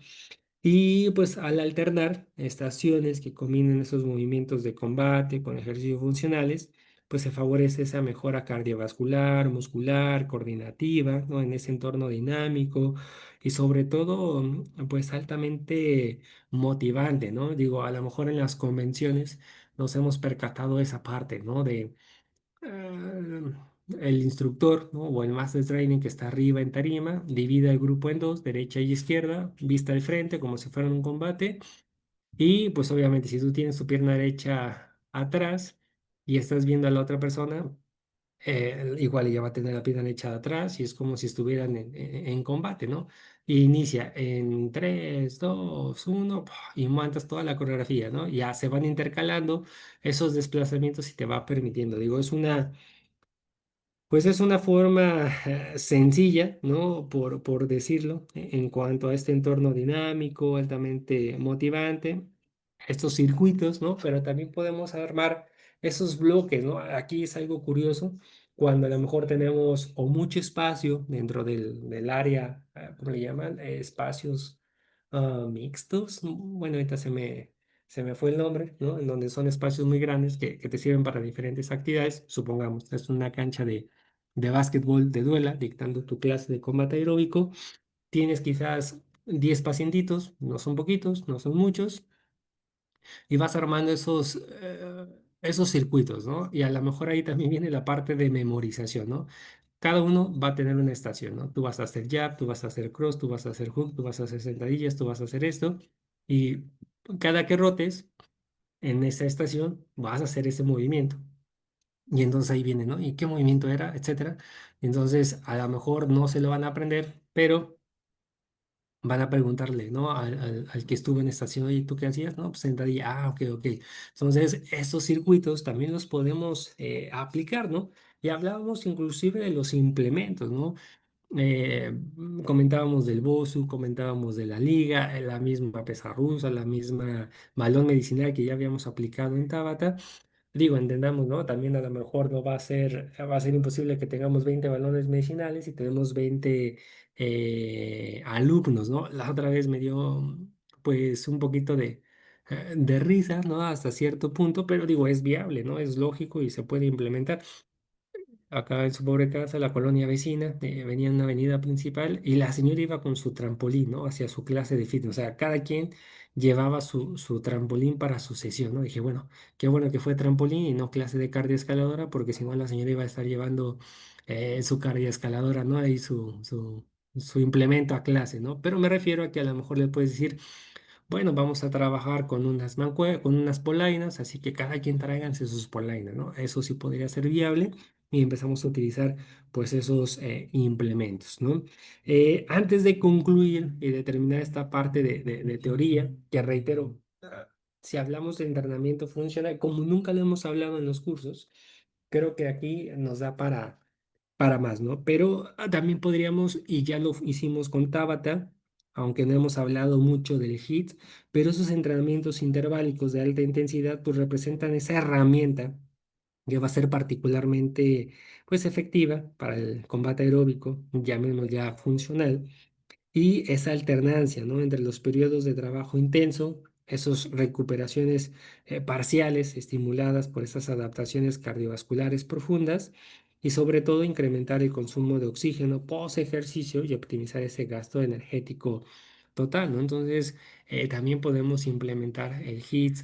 A: Y pues al alternar estaciones que combinen esos movimientos de combate con ejercicios funcionales, pues se favorece esa mejora cardiovascular, muscular, coordinativa, ¿no? En ese entorno dinámico y sobre todo, pues altamente motivante, ¿no? Digo, a lo mejor en las convenciones nos hemos percatado de esa parte, ¿no? De el instructor, ¿no? O el master training que está arriba en tarima, divide el grupo en dos, derecha y izquierda, vista al frente, como si fuera un combate. Y pues obviamente si tú tienes tu pierna derecha atrás y estás viendo a la otra persona, igual ella va a tener la pierna derecha atrás y es como si estuvieran en combate, ¿no? Y inicia en 3 2 1 y montas toda la coreografía, ¿no? Ya se van intercalando esos desplazamientos y te va permitiendo. Digo, es una forma sencilla, ¿no? Por decirlo, en cuanto a este entorno dinámico, altamente motivante, estos circuitos, ¿no? Pero también podemos armar esos bloques, ¿no? Aquí es algo curioso, cuando a lo mejor tenemos o mucho espacio dentro del área, ¿cómo le llaman? Espacios mixtos. Bueno, ahorita se me fue el nombre, ¿no? En donde son espacios muy grandes que te sirven para diferentes actividades. Supongamos, es una cancha de básquetbol de duela, dictando tu clase de combate aeróbico. Tienes quizás 10 pacientitos, no son poquitos, no son muchos, y vas armando esos circuitos, ¿no? Y a lo mejor ahí también viene la parte de memorización, ¿no? Cada uno va a tener una estación, ¿no? Tú vas a hacer jab, tú vas a hacer cross, tú vas a hacer hook, tú vas a hacer sentadillas, tú vas a hacer esto, y cada que rotes en esa estación vas a hacer ese movimiento. Y entonces ahí viene, ¿no? ¿Y qué movimiento era? Etcétera. Y entonces a lo mejor no se lo van a aprender, pero van a preguntarle, ¿no? Al que estuvo en estación, ¿y tú qué hacías? No, pues sentadilla, ok, ok. Entonces, estos circuitos también los podemos aplicar, ¿no? Y hablábamos inclusive de los implementos, ¿no? Comentábamos del BOSU, comentábamos de la liga, la misma pesa rusa, la misma balón medicinal que ya habíamos aplicado en Tabata. Digo, entendamos, ¿no? También a lo mejor no va a ser imposible que tengamos 20 balones medicinales y tenemos 20 alumnos, ¿no? La otra vez me dio, pues, un poquito de risa, ¿no? Hasta cierto punto, pero digo, es viable, ¿no? Es lógico y se puede implementar. Acá en su pobre casa, la colonia vecina, venía en una avenida principal y la señora iba con su trampolín, ¿no? Hacia su clase de fitness. O sea, cada quien llevaba su trampolín para su sesión, ¿no? Dije, bueno, qué bueno que fue trampolín y no clase de cardioescaladora, porque si no la señora iba a estar llevando su cardioescaladora, ¿no? Ahí su implemento a clase, ¿no? Pero me refiero a que a lo mejor le puedes decir, bueno, vamos a trabajar con con unas polainas, así que cada quien tráiganse sus polainas, ¿no? Eso sí podría ser viable y empezamos a utilizar pues esos implementos, ¿no? Antes de concluir y de terminar esta parte de teoría, que reitero, si hablamos de entrenamiento funcional, como nunca lo hemos hablado en los cursos, creo que aquí nos da para más, ¿no? Pero también podríamos, y ya lo hicimos con Tabata, aunque no hemos hablado mucho del HIIT, pero esos entrenamientos interválicos de alta intensidad pues representan esa herramienta que va a ser particularmente pues efectiva para el combate aeróbico, llamémoslo ya funcional, y esa alternancia, ¿no? Entre los periodos de trabajo intenso, esas recuperaciones parciales estimuladas por esas adaptaciones cardiovasculares profundas y sobre todo incrementar el consumo de oxígeno post ejercicio y optimizar ese gasto energético total, ¿no? Entonces, también podemos implementar el HIIT,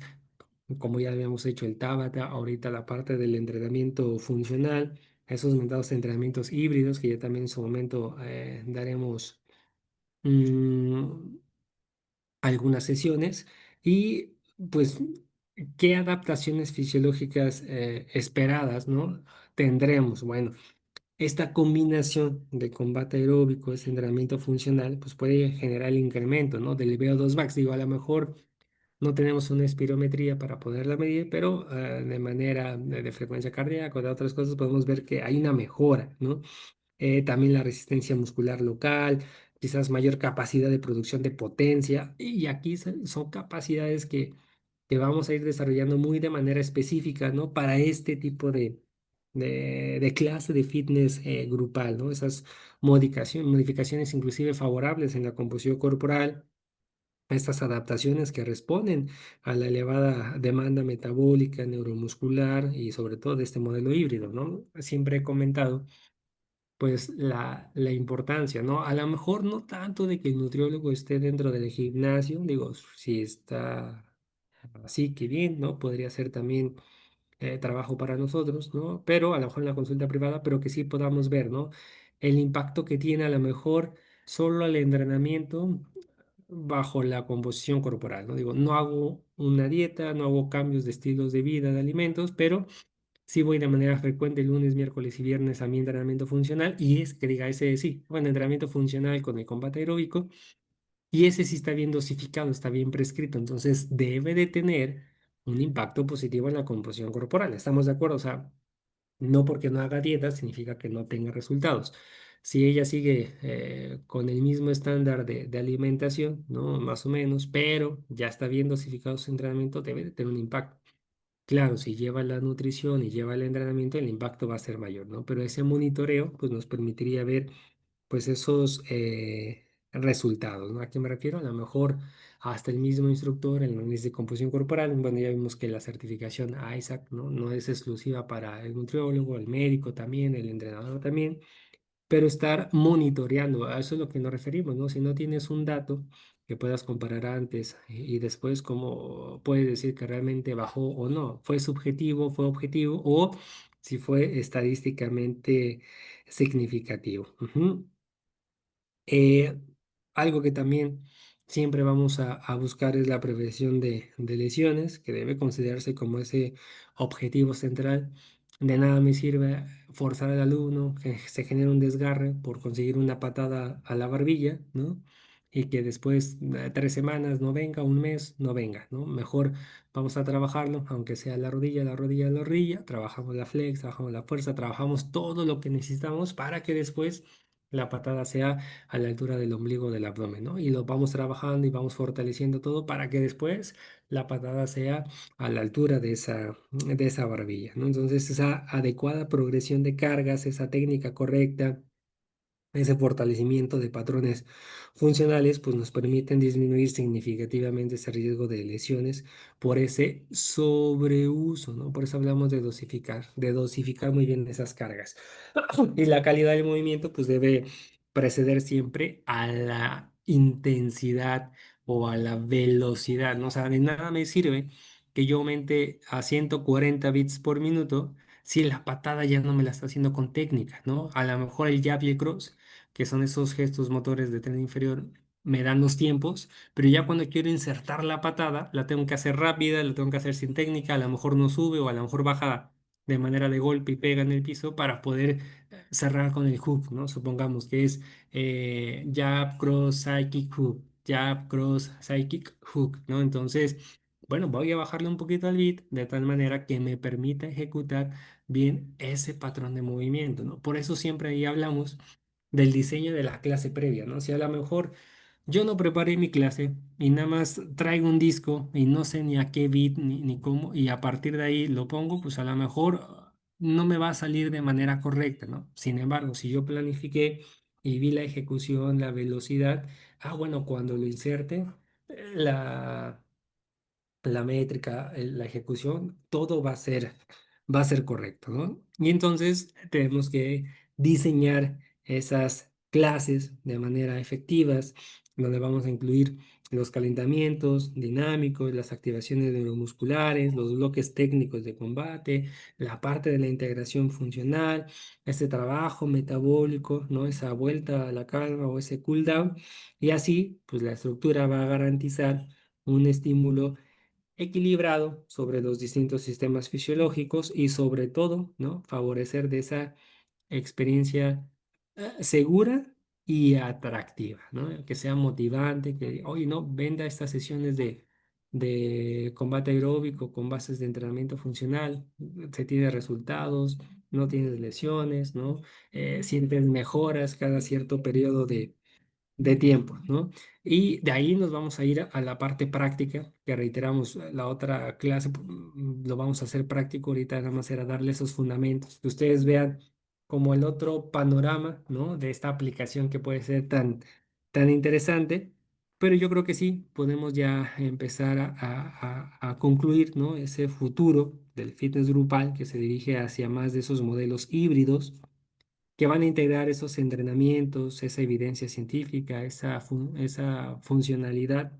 A: como ya habíamos hecho el Tabata, ahorita la parte del entrenamiento funcional, esos mentados entrenamientos híbridos que ya también en su momento daremos mm, algunas sesiones y pues qué adaptaciones fisiológicas esperadas, ¿no? Tendremos. Bueno, esta combinación de combate aeróbico, ese entrenamiento funcional, pues puede generar el incremento, ¿no? Del VO2 max. Digo, a lo mejor no tenemos una espirometría para poderla medir, pero de manera de frecuencia cardíaca o de otras cosas podemos ver que hay una mejora, ¿no? También la resistencia muscular local, quizás mayor capacidad de producción de potencia, y aquí son capacidades que vamos a ir desarrollando muy de manera específica, ¿no? Para este tipo de clase de fitness grupal, ¿no? Esas modificaciones inclusive favorables en la composición corporal, estas adaptaciones que responden a la elevada demanda metabólica, neuromuscular y sobre todo de este modelo híbrido, ¿no? Siempre he comentado pues la importancia, ¿no? A lo mejor no tanto de que el nutriólogo esté dentro del gimnasio, digo, si está así, que bien, ¿no? Podría ser también trabajo para nosotros, ¿no? Pero a lo mejor en la consulta privada, pero que sí podamos ver, ¿no? El impacto que tiene a lo mejor solo el entrenamiento bajo la composición corporal, ¿no? Digo, no hago una dieta, no hago cambios de estilos de vida, de alimentos, pero sí voy de manera frecuente lunes, miércoles y viernes a mi entrenamiento funcional y es que diga ese sí, bueno, entrenamiento funcional con el combate aeróbico y ese sí está bien dosificado, está bien prescrito, entonces debe de tener un impacto positivo en la composición corporal. ¿Estamos de acuerdo? O sea, no porque no haga dieta significa que no tenga resultados. Si ella sigue con el mismo estándar de alimentación, ¿no? Más o menos, pero ya está bien dosificado su entrenamiento, debe de tener un impacto. Claro, si lleva la nutrición y lleva el entrenamiento, el impacto va a ser mayor, ¿no? Pero ese monitoreo, pues nos permitiría ver, pues esos resultados, ¿no? ¿A qué me refiero? A lo mejor hasta el mismo instructor, el análisis de composición corporal, bueno, ya vimos que la certificación ISAC, ¿no? No es exclusiva para el nutriólogo, el médico también, el entrenador también, pero estar monitoreando, a eso es lo que nos referimos, ¿no? Si no tienes un dato que puedas comparar antes y después, ¿cómo puedes decir que realmente bajó o no? ¿Fue subjetivo, fue objetivo o si fue estadísticamente significativo? Ujú. Eh, Algo que también siempre vamos a buscar es la prevención de lesiones, que debe considerarse como ese objetivo central. De nada me sirve forzar al alumno que se genere un desgarre por conseguir una patada a la barbilla, ¿no? Y que después 3 semanas no venga, un mes no venga, ¿no? Mejor vamos a trabajarlo, aunque sea la rodilla, la rodilla, la rodilla, trabajamos la flex, trabajamos la fuerza, trabajamos todo lo que necesitamos para que después la patada sea a la altura del ombligo del abdomen, ¿no? Y lo vamos trabajando y vamos fortaleciendo todo para que después la patada sea a la altura de esa barbilla, ¿no? Entonces, esa adecuada progresión de cargas, esa técnica correcta, ese fortalecimiento de patrones funcionales, pues nos permiten disminuir significativamente ese riesgo de lesiones por ese sobreuso, ¿no? Por eso hablamos de dosificar muy bien esas cargas. Y la calidad del movimiento, pues debe preceder siempre a la intensidad o a la velocidad, ¿no? O sea, de nada me sirve que yo aumente a 140 bits por minuto si la patada ya no me la está haciendo con técnica, ¿no? A lo mejor el jab y el cross, que son esos gestos motores de tren inferior, me dan los tiempos, pero ya cuando quiero insertar la patada, la tengo que hacer rápida, la tengo que hacer sin técnica, a lo mejor no sube o a lo mejor baja de manera de golpe y pega en el piso para poder cerrar con el hook, ¿no? Supongamos que es jab, cross, psychic hook, jab, cross, psychic hook, ¿no? Entonces, bueno, voy a bajarle un poquito al beat de tal manera que me permita ejecutar bien ese patrón de movimiento, ¿no? Por eso siempre ahí hablamos del diseño de la clase previa, ¿no? Si a lo mejor yo no preparé mi clase y nada más traigo un disco y no sé ni a qué beat ni cómo, y a partir de ahí lo pongo, pues a lo mejor no me va a salir de manera correcta, ¿no? Sin embargo, si yo planifiqué y vi la ejecución, la velocidad, bueno, cuando lo inserte, la la métrica, la ejecución, todo va a ser correcto, ¿no? Y entonces tenemos que diseñar esas clases de manera efectivas, donde vamos a incluir los calentamientos dinámicos, las activaciones neuromusculares, los bloques técnicos de combate, la parte de la integración funcional, ese trabajo metabólico, ¿no? Esa vuelta a la calma o ese cool down. Y así, pues la estructura va a garantizar un estímulo equilibrado sobre los distintos sistemas fisiológicos y sobre todo, ¿no? Favorecer de esa experiencia segura y atractiva, ¿no? Que sea motivante, que, oye, no, venda estas sesiones de combate aeróbico con bases de entrenamiento funcional, se tiene resultados, no tienes lesiones, ¿no? Sientes mejoras cada cierto periodo de tiempo, ¿no? Y de ahí nos vamos a ir a la parte práctica, que reiteramos, la otra clase lo vamos a hacer práctico, ahorita nada más era darle esos fundamentos, que ustedes vean como el otro panorama, ¿no? De esta aplicación que puede ser tan interesante, pero yo creo que sí, podemos ya empezar a concluir, ¿no? Ese futuro del fitness grupal que se dirige hacia más de esos modelos híbridos que van a integrar esos entrenamientos, esa evidencia científica, esa funcionalidad.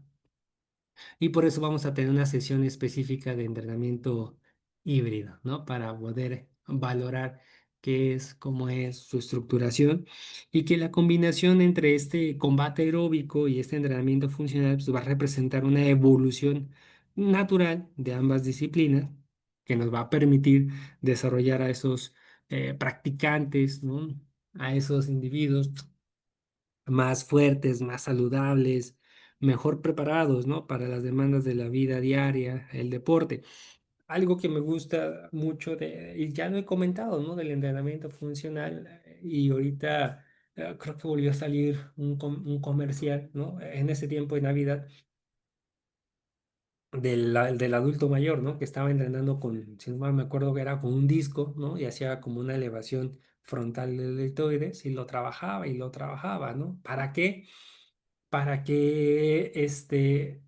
A: Y por eso vamos a tener una sesión específica de entrenamiento híbrido, ¿no? Para poder valorar qué es, cómo es su estructuración y que la combinación entre este combate aeróbico y este entrenamiento funcional pues, va a representar una evolución natural de ambas disciplinas que nos va a permitir desarrollar a esos practicantes, ¿no? A esos individuos más fuertes, más saludables, mejor preparados, ¿no? Para las demandas de la vida diaria, el deporte. Algo que me gusta mucho y ya lo he comentado, ¿no? Del entrenamiento funcional y ahorita creo que volvió a salir un comercial, ¿no? En ese tiempo de Navidad del adulto mayor, ¿no? Que estaba entrenando con, si no mal me acuerdo que era con un disco, ¿no? Y hacía como una elevación frontal del deltoides y lo trabajaba, ¿no? ¿Para qué? para que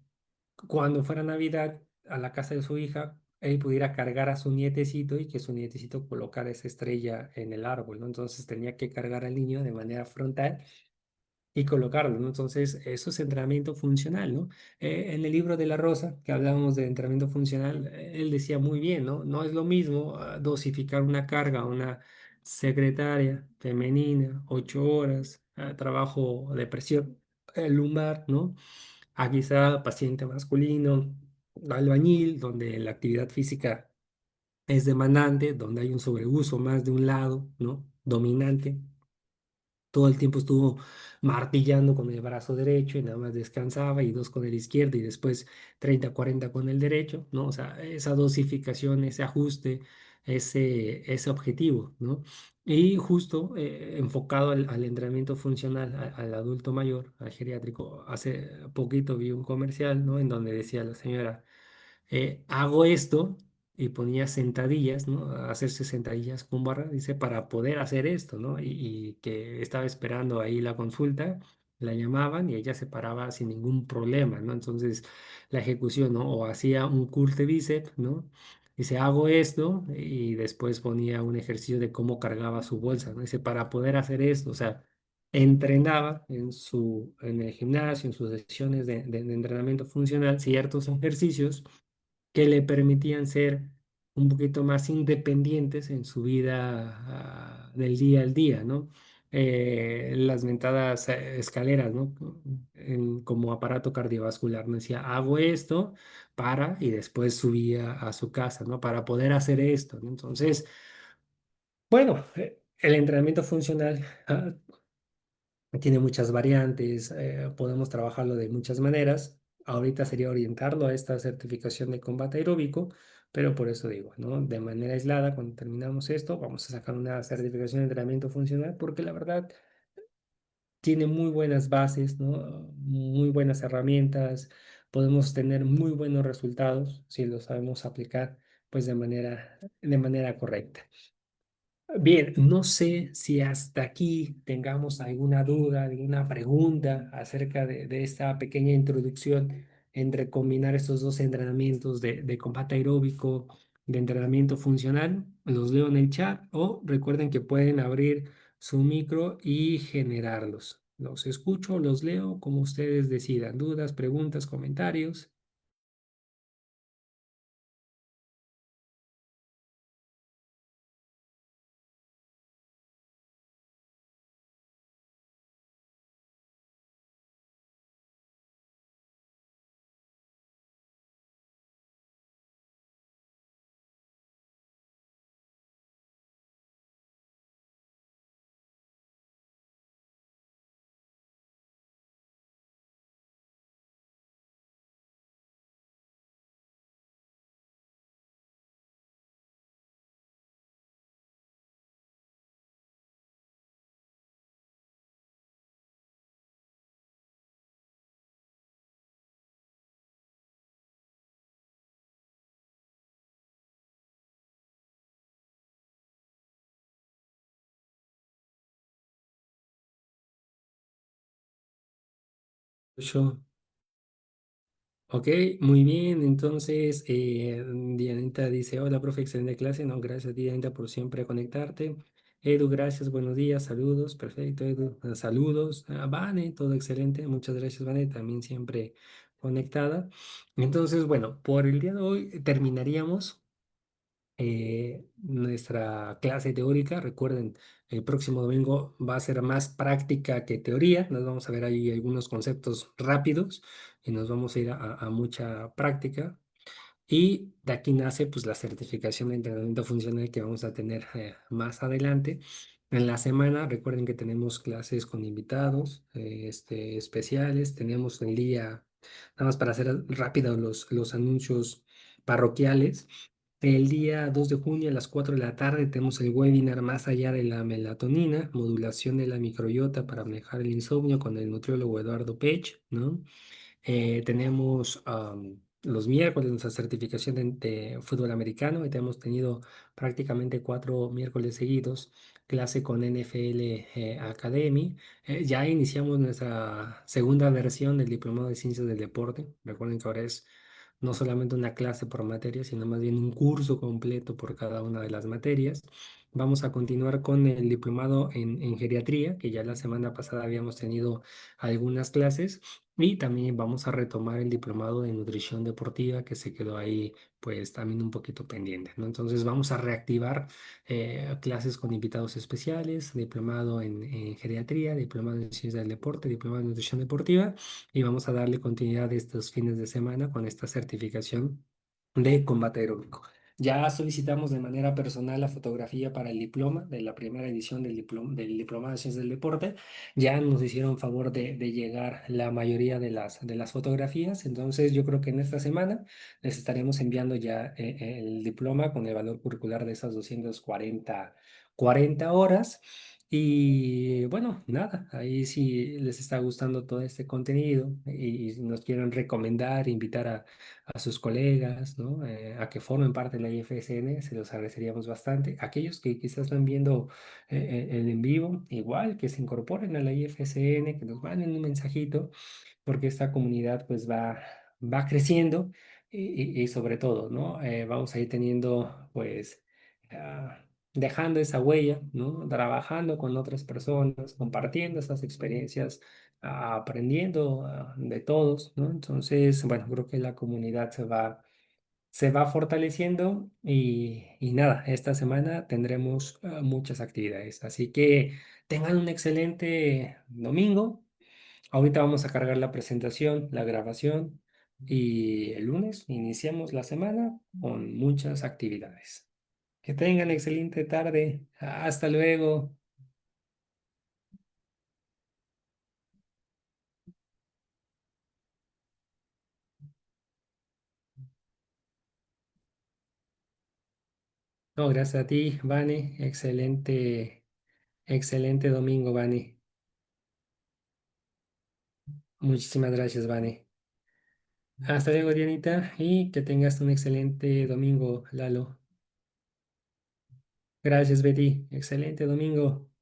A: cuando fuera Navidad a la casa de su hija, él pudiera cargar a su nietecito y que su nietecito colocara esa estrella en el árbol, ¿no? Entonces tenía que cargar al niño de manera frontal y colocarlo, ¿no? Entonces, eso es entrenamiento funcional, ¿no? En el libro de La Rosa, que hablábamos de entrenamiento funcional, él decía muy bien, ¿no? No es lo mismo dosificar una carga a una secretaria femenina, 8 horas, trabajo de presión lumbar, ¿no? A quizá paciente masculino, albañil, donde la actividad física es demandante, donde hay un sobreuso más de un lado, ¿no? Dominante. Todo el tiempo estuvo martillando con el brazo derecho y nada más descansaba y dos con el izquierdo y después 30 40 con el derecho, ¿no? O sea, esa dosificación, ese ajuste, ese objetivo, ¿no? Y justo enfocado al entrenamiento funcional, al adulto mayor, al geriátrico, hace poquito vi un comercial, ¿no? En donde decía la señora hago esto y ponía sentadillas, ¿no? A hacerse sentadillas con barra, dice, para poder hacer esto, ¿no? Y que estaba esperando ahí la consulta, la llamaban y ella se paraba sin ningún problema, ¿no? Entonces, la ejecución, ¿no? O hacía un curl de bíceps, ¿no? Dice, hago esto y después ponía un ejercicio de cómo cargaba su bolsa, ¿no? Dice, para poder hacer esto, o sea, entrenaba en el gimnasio, en sus sesiones de entrenamiento funcional, ciertos ejercicios que le permitían ser un poquito más independientes en su vida del día al día, ¿no? Las mentadas escaleras, ¿no? Como aparato cardiovascular, ¿no? Decía, hago esto para y después subía a su casa, ¿no? Para poder hacer esto, ¿no? Entonces, bueno, el entrenamiento funcional tiene muchas variantes, podemos trabajarlo de muchas maneras. Ahorita sería orientarlo a esta certificación de combate aeróbico, pero por eso digo, ¿no? De manera aislada, cuando terminamos esto, vamos a sacar una certificación de entrenamiento funcional porque la verdad tiene muy buenas bases, ¿no? Muy buenas herramientas, podemos tener muy buenos resultados si lo sabemos aplicar pues de manera correcta. Bien, no sé si hasta aquí tengamos alguna duda, alguna pregunta acerca de esta pequeña introducción entre combinar estos dos entrenamientos de combate aeróbico, de entrenamiento funcional. Los leo en el chat o recuerden que pueden abrir su micro y generarlos. Los escucho, los leo como ustedes decidan. Dudas, preguntas, comentarios. Yo. Ok, muy bien. Entonces, Dianita dice, hola, profe, excelente clase. No, gracias, Dianita, por siempre conectarte. Edu, gracias, buenos días, saludos. Perfecto, Edu. Saludos. Vane, todo excelente. Muchas gracias, Vane, también siempre conectada. Entonces, bueno, por el día de hoy terminaríamos nuestra clase teórica. Recuerden, el próximo domingo va a ser más práctica que teoría. Nos vamos a ver ahí algunos conceptos rápidos y nos vamos a ir a mucha práctica. Y de aquí nace pues la certificación de entrenamiento funcional que vamos a tener más adelante. En la semana, recuerden que tenemos clases con invitados especiales. Tenemos el día, nada más para hacer rápido los anuncios parroquiales. El día 2 de junio a las 4 de la tarde tenemos el webinar Más allá de la melatonina, modulación de la microbiota para manejar el insomnio con el nutriólogo Eduardo Pech, ¿no? Tenemos los miércoles nuestra certificación de fútbol americano y te hemos tenido prácticamente 4 miércoles seguidos clase con NFL Academy. Ya iniciamos nuestra segunda versión del Diplomado de Ciencias del Deporte. Recuerden que ahora es no solamente una clase por materia, sino más bien un curso completo por cada una de las materias. Vamos a continuar con el diplomado en geriatría, que ya la semana pasada habíamos tenido algunas clases. Y también vamos a retomar el diplomado de nutrición deportiva que se quedó ahí pues también un poquito pendiente, ¿no? Entonces vamos a reactivar clases con invitados especiales, diplomado en geriatría, diplomado en ciencias del deporte, diplomado en nutrición deportiva y vamos a darle continuidad estos fines de semana con esta certificación de combate aeróbico. Ya solicitamos de manera personal la fotografía para el diploma de la primera edición del diploma de ciencias del deporte. Ya nos hicieron favor de llegar la mayoría de las fotografías. Entonces yo creo que en esta semana les estaremos enviando ya el diploma con el valor curricular de esas 240 horas. Y bueno, nada, ahí si les está gustando todo este contenido y nos quieren recomendar, invitar a sus colegas, ¿no? A que formen parte de la IFSN, se los agradeceríamos bastante. Aquellos que quizás están viendo el en vivo, igual que se incorporen a la IFSN, que nos manden un mensajito porque esta comunidad pues va creciendo y sobre todo, ¿no? Vamos a ir teniendo pues dejando esa huella, ¿no? Trabajando con otras personas, compartiendo esas experiencias, aprendiendo de todos, ¿no? Entonces, bueno, creo que la comunidad se va fortaleciendo y nada, esta semana tendremos muchas actividades, así que tengan un excelente domingo. Ahorita vamos a cargar la presentación, la grabación y el lunes iniciamos la semana con muchas actividades. Que tengan excelente tarde. Hasta luego. No, gracias a ti, Vane. Excelente, excelente domingo, Vane. Muchísimas gracias, Vane. Hasta luego, Dianita, y que tengas un excelente domingo, Lalo. Gracias, Betty. Excelente domingo.